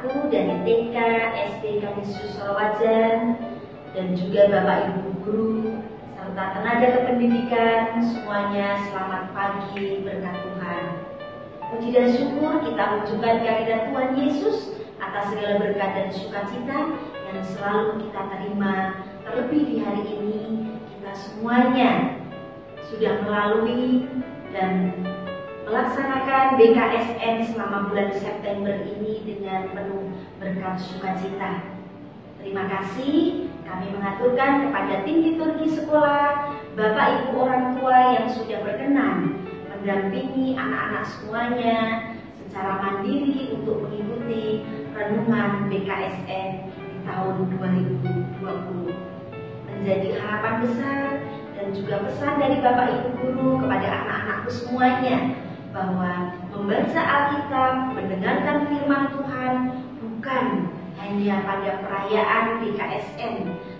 anak-anakku dari TK, SD Kanisius Sorowajan, dan juga Bapak Ibu guru, serta tenaga kependidikan, semuanya selamat pagi berkat Tuhan. Puji dan syukur kita ucapkan kehadirat Tuhan Yesus atas segala berkat dan sukacita yang selalu kita terima. Terlebih di hari ini, kita semuanya sudah melalui dan melaksanakan BKSN selama bulan September ini dengan penuh berkat sukacita. Terima kasih kami mengaturkan kepada tim liturgi sekolah, Bapak Ibu orang tua yang sudah berkenan mendampingi anak-anak semuanya secara mandiri untuk mengikuti renungan BKSN di tahun 2020. Menjadi harapan besar dan juga pesan dari Bapak Ibu guru kepada anak-anakku semuanya bahwa membaca Alkitab, mendengarkan firman Tuhan bukan hanya pada perayaan BKSN,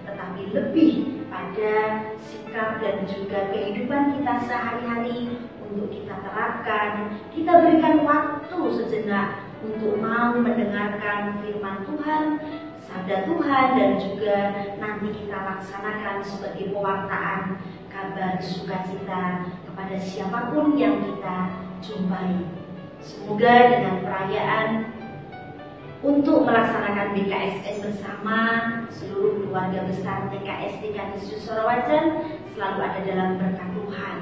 tetapi lebih pada sikap dan juga kehidupan kita sehari-hari untuk kita terapkan. Kita berikan waktu sejenak untuk mau mendengarkan firman Tuhan, sabda Tuhan, dan juga nanti kita laksanakan sebagai pewartaan kabar sukacita kepada siapapun yang kita jumpai. Semoga dengan perayaan untuk melaksanakan BKSN bersama seluruh keluarga besar TKSD Kanisius Sorowajan selalu ada dalam berkat Tuhan.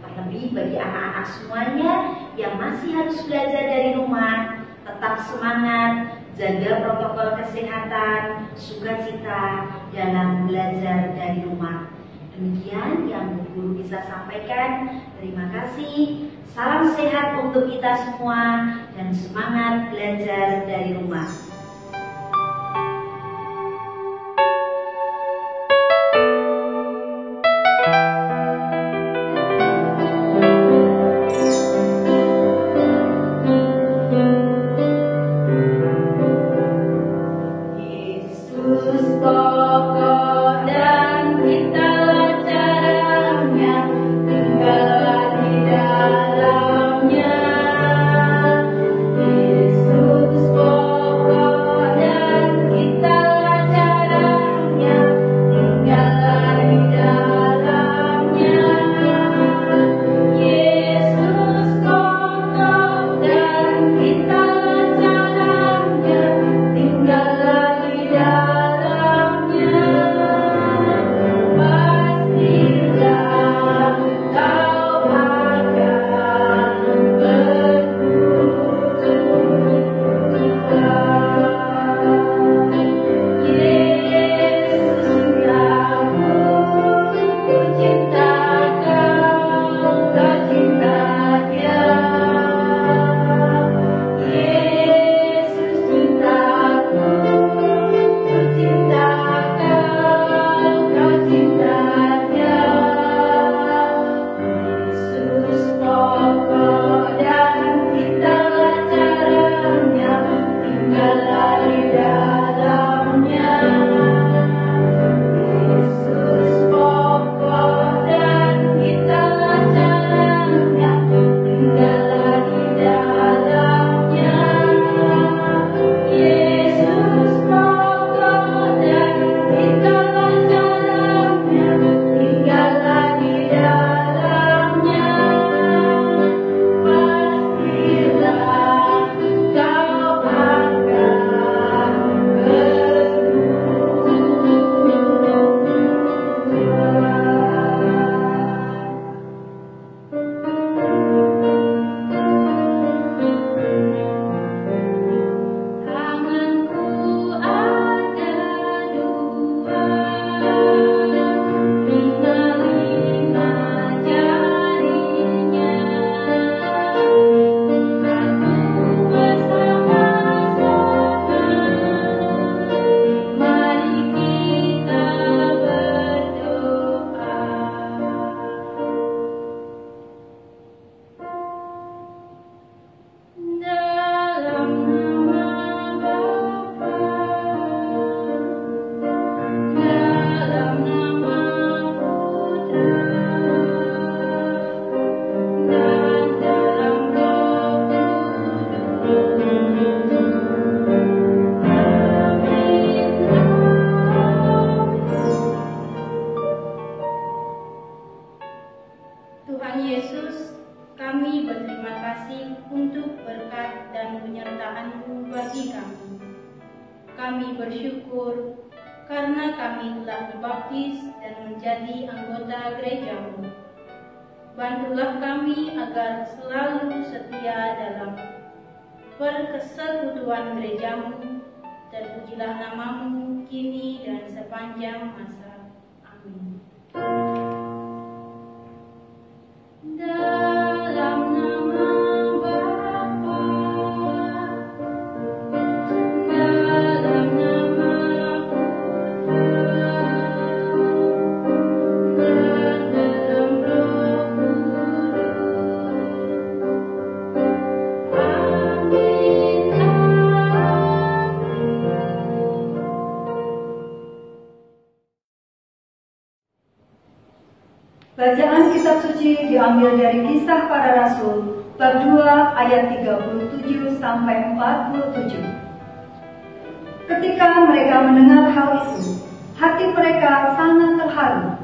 Terlebih bagi anak-anak semuanya yang masih harus belajar dari rumah, tetap semangat, jaga protokol kesehatan, sukacita dalam belajar dari rumah. Demikian yang Bu Guru bisa sampaikan. Terima kasih. Salam sehat untuk kita semua dan semangat belajar dari rumah. kami bersyukur karena kami telah dibaptis dan menjadi anggota gereja-Mu. Bantulah kami agar selalu setia dalam persekutuan gereja-Mu. Terpujilah nama-Mu kini dan sepanjang masa. Amin. Dalam nama Bapa, dalam nama Putra, dan dalam Roh Kudus. Amin. Bacaan kitab suci diambil dari Kisah Para Rasul bab 2 ayat 37 sampai 47. Ketika mereka mendengar hal itu, hati mereka sangat terharu.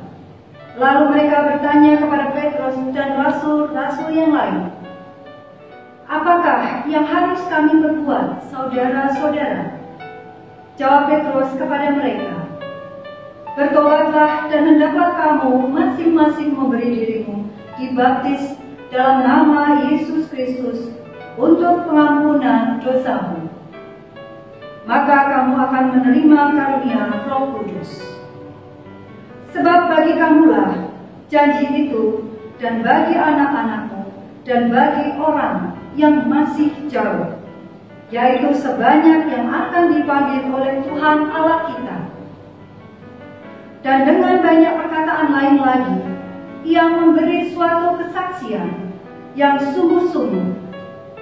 Lalu mereka bertanya kepada Petrus dan rasul-rasul yang lain, "Apakah yang harus kami perbuat, saudara-saudara?" Jawab Petrus kepada mereka, "Bertobatlah dan hendaklah kamu masing-masing memberi dirimu dibaptis dalam nama Yesus Kristus untuk pengampunan dosamu. Maka kamu akan menerima karunia Roh Kudus. Sebab bagi kamulah janji itu, dan bagi anak-anakmu, dan bagi orang yang masih jauh, yaitu sebanyak yang akan dipanggil oleh Tuhan Allah kita." Dan dengan banyak perkataan lain lagi, ia memberi suatu kesaksian yang sungguh-sungguh,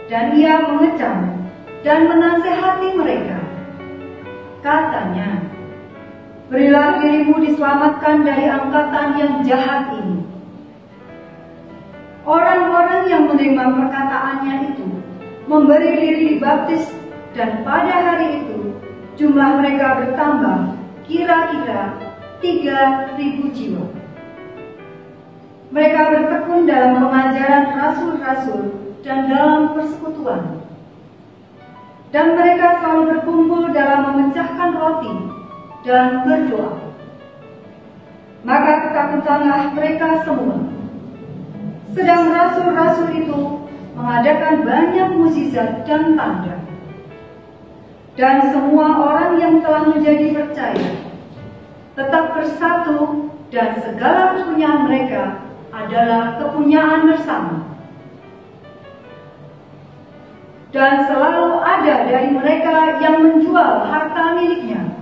dan ia mengecam dan menasehati mereka. Katanya, "Berilah dirimu diselamatkan dari angkatan yang jahat ini." Orang-orang yang menerima perkataannya itu memberi diri dibaptis, dan pada hari itu jumlah mereka bertambah kira-kira 3.000 jiwa. Mereka bertekun dalam pengajaran rasul-rasul dan dalam persekutuan. Dan mereka selalu berkumpul dalam memecahkan roti dan berdoa. Maka ketakutanlah mereka semua. Sedang rasul-rasul itu mengadakan banyak mukjizat dan tanda. Dan semua orang yang telah menjadi percaya tetap bersatu, dan segala kepunyaan mereka adalah kepunyaan bersama. Dan selalu ada dari mereka yang menjual harta miliknya,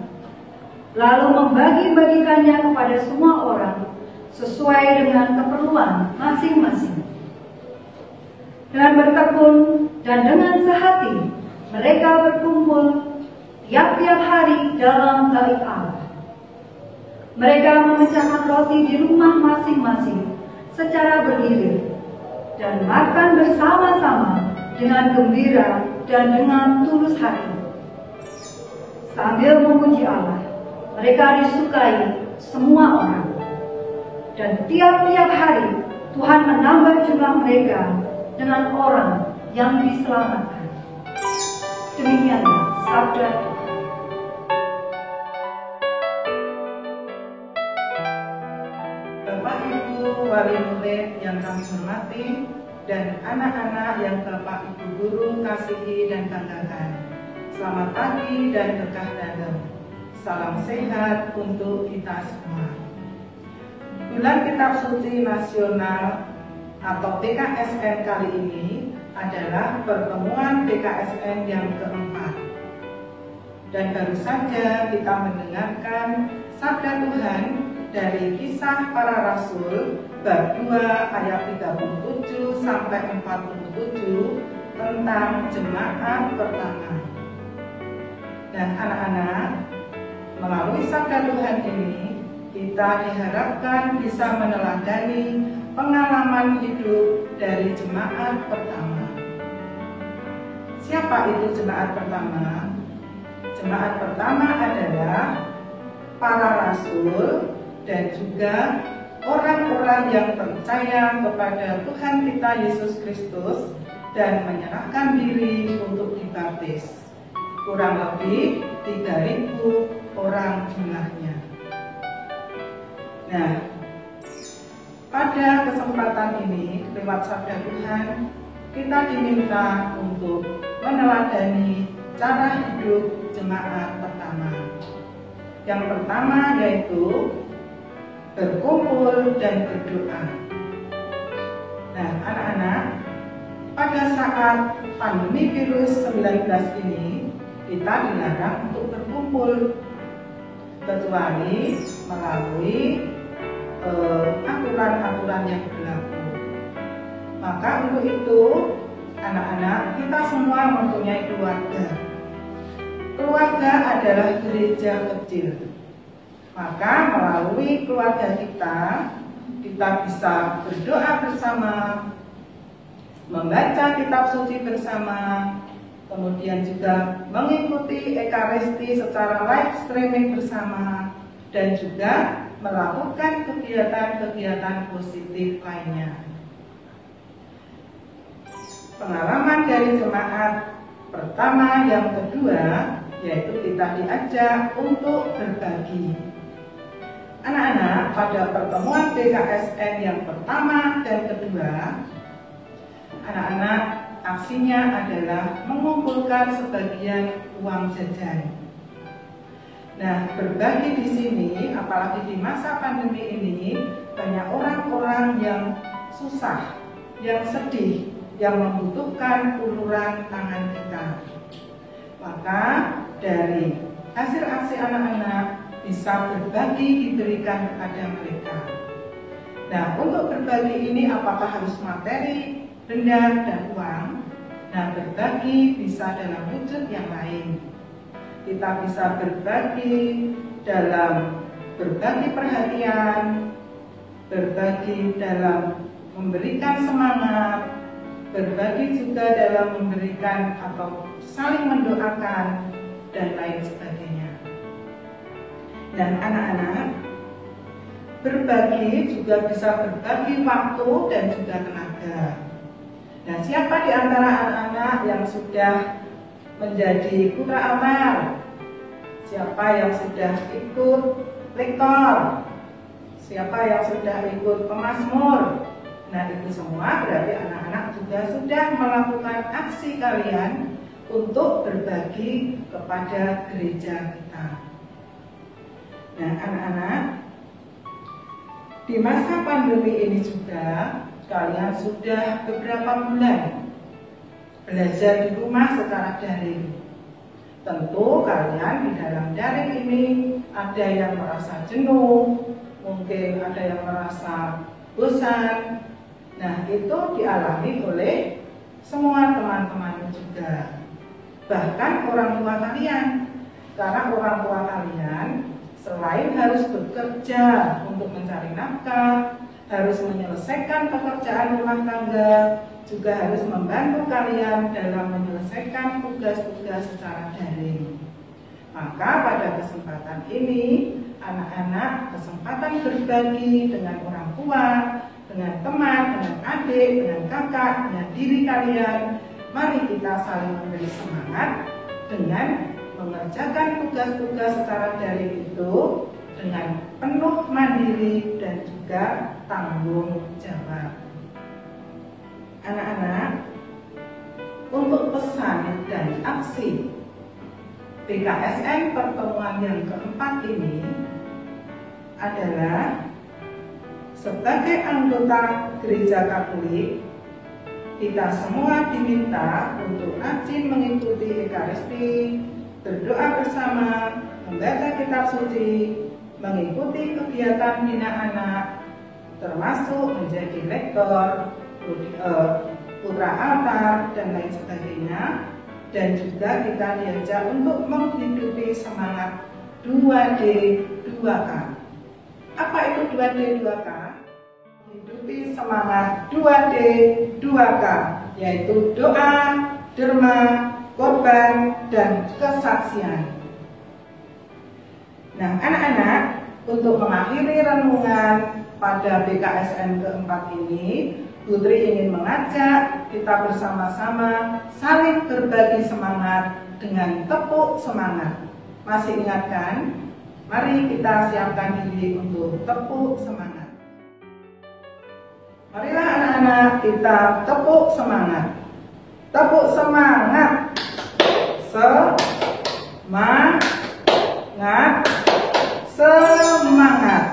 lalu membagi-bagikannya kepada semua orang sesuai dengan keperluan masing-masing. Dengan bertekun dan dengan sehati, mereka berkumpul tiap-tiap hari dalam bait Allah. Mereka memecahkan roti di rumah masing-masing secara bergilir dan makan bersama-sama dengan gembira dan dengan tulus hati. Sambil memuji Allah, mereka disukai semua orang. Dan tiap-tiap hari Tuhan menambah jumlah mereka dengan orang yang diselamatkan. Demikianlah sabda Tuhan. Bapak Ibu wali murid yang kami hormati, dan anak-anak yang Bapak Ibu guru kasihi dan banggakan, selamat pagi dan berkah dalam. Salam sehat untuk kita semua. Bulan Kitab Suci Nasional atau PKSN kali ini adalah pertemuan PKSN yang keempat. Dan baru saja kita mendengarkan sabda Tuhan dari Kisah Para Rasul bab 2 ayat 37 sampai 47 tentang jemaat pertama. Dan anak-anak, melalui sabda Tuhan ini kita diharapkan bisa meneladani pengalaman hidup dari jemaat pertama. Siapa itu jemaat pertama? Jemaat pertama adalah para rasul dan juga orang-orang yang percaya kepada Tuhan kita Yesus Kristus dan menyerahkan diri untuk dibaptis. kurang lebih 3.000 orang jumlahnya. Nah, pada kesempatan ini lewat sabda Tuhan kita diminta untuk meneladani cara hidup jemaat pertama. Yang pertama yaitu berkumpul dan berdoa. Nah, anak-anak, pada saat pandemi virus 19 ini kita dilarang untuk berkumpul kecuali melalui aturan-aturan yang berlaku. Maka untuk itu anak-anak, kita semua mempunyai keluarga. Keluarga adalah gereja kecil. Maka melalui keluarga kita bisa berdoa bersama, membaca kitab suci bersama, kemudian juga mengikuti Ekaristi secara live streaming bersama, dan juga melakukan kegiatan-kegiatan positif lainnya. Pengalaman dari jemaat pertama yang kedua yaitu kita diajak untuk berbagi. Anak-anak, pada pertemuan BKSN yang pertama dan kedua, anak-anak aksinya adalah mengumpulkan sebagian uang jajan. Nah, berbagi di sini, apalagi di masa pandemi ini, banyak orang-orang yang susah, yang sedih, yang membutuhkan uluran tangan kita. Maka dari hasil aksi anak-anak bisa berbagi diberikan kepada mereka. Nah, untuk berbagi ini apakah harus materi, benda, dan uang? Nah, berbagi bisa dalam wujud yang lain. Kita bisa berbagi dalam berbagi perhatian, berbagi dalam memberikan semangat, berbagi juga dalam memberikan atau saling mendoakan, dan lain sebagainya. Dan anak-anak, berbagi juga bisa berbagi waktu dan juga tenaga. Nah, siapa di antara anak-anak yang sudah menjadi putra amal? Siapa yang sudah ikut lektor? Siapa yang sudah ikut pemazmur? Nah, itu semua berarti anak-anak juga sudah melakukan aksi kalian untuk berbagi kepada gereja kita. Nah, anak-anak, di masa pandemi ini juga kalian sudah beberapa bulan belajar di rumah secara daring. Tentu kalian di dalam daring ini ada yang merasa jenuh, mungkin ada yang merasa bosan. Nah, itu dialami oleh semua teman-teman juga. Bahkan orang tua kalian. Karena orang tua kalian selain harus bekerja untuk mencari nafkah, harus menyelesaikan pekerjaan rumah tangga, juga harus membantu kalian dalam menyelesaikan tugas-tugas secara daring. Maka pada kesempatan ini, anak-anak kesempatan berbagi dengan orang tua, dengan teman, dengan adik, dengan kakak, dengan diri kalian. Mari kita saling memberi semangat dengan mengerjakan tugas-tugas secara daring itu dengan penuh mandiri dan juga tanggung jawab. Anak-anak, untuk pesan dan aksi BKSN pertemuan yang keempat ini adalah sebagai anggota Gereja Katolik, kita semua diminta untuk rajin mengikuti Ekaristi, berdoa bersama, membaca kitab suci, mengikuti kegiatan bina anak, termasuk menjadi lektor, putra altar, dan lain sebagainya. Dan juga kita diajak untuk menghidupi semangat 2D 2K. Apa itu 2D 2K? Hidupi semangat 2D 2K, yaitu doa, derma, korban, dan kesaksian. Nah, anak-anak, untuk mengakhiri renungan pada BKSN keempat ini, Putri ingin mengajak kita bersama-sama saling berbagi semangat dengan tepuk semangat. Masih ingat kan? Mari kita siapkan diri untuk tepuk semangat. Marilah anak-anak kita tepuk semangat. Tepuk semangat. Semangat. Semangat.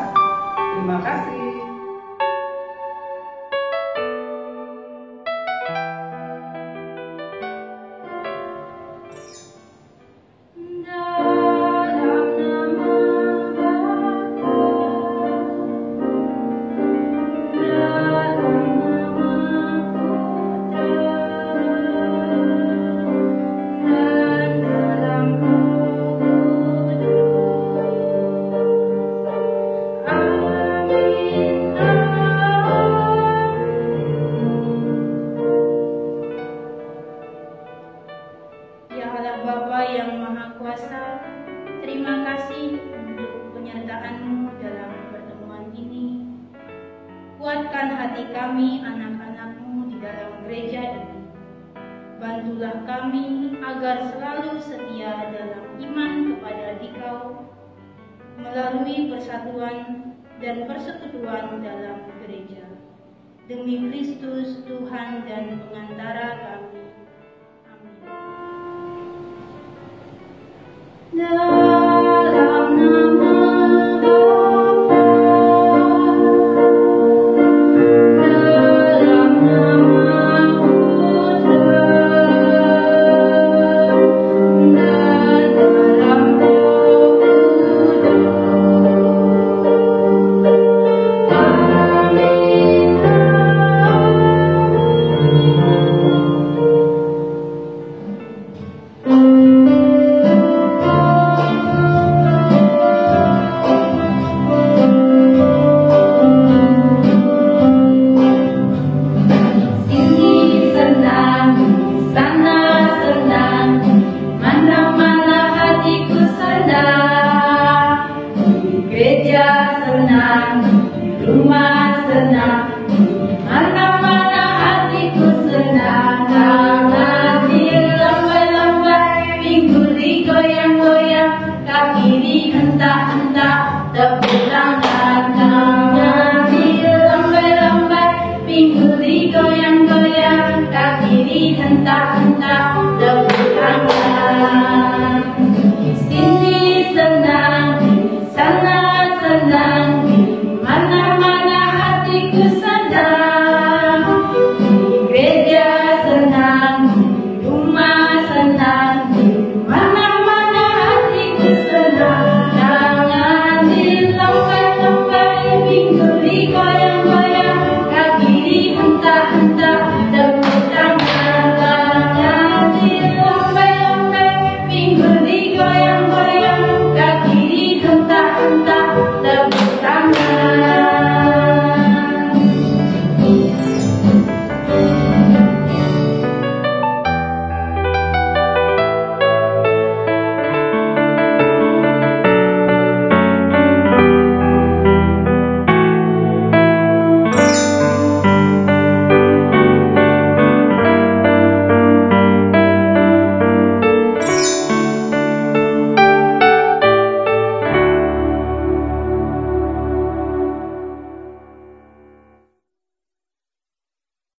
Terima kasih. Ya Allah Bapa yang Maha Kuasa, terima kasih untuk penyertaan-Mu dalam pertemuan ini. Kuatkan hati kami anak-anak-Mu di dalam gereja ini. Bantulah kami agar selalu setia dalam iman kepada Dikau, melalui persatuan dan persekutuan dalam gereja. Demi Kristus Tuhan dan pengantara kami. Dalam nama Bapa, dalam nama Putra, dan dalam Roh Kudus. Sini senang, sana senang, mana-mana hatiku senang. Di gereja senang, di rumah senang, mana-mana hatiku senang. Tangan dilambai-lambai, pinggul digoyang-goyang, kaki dihentak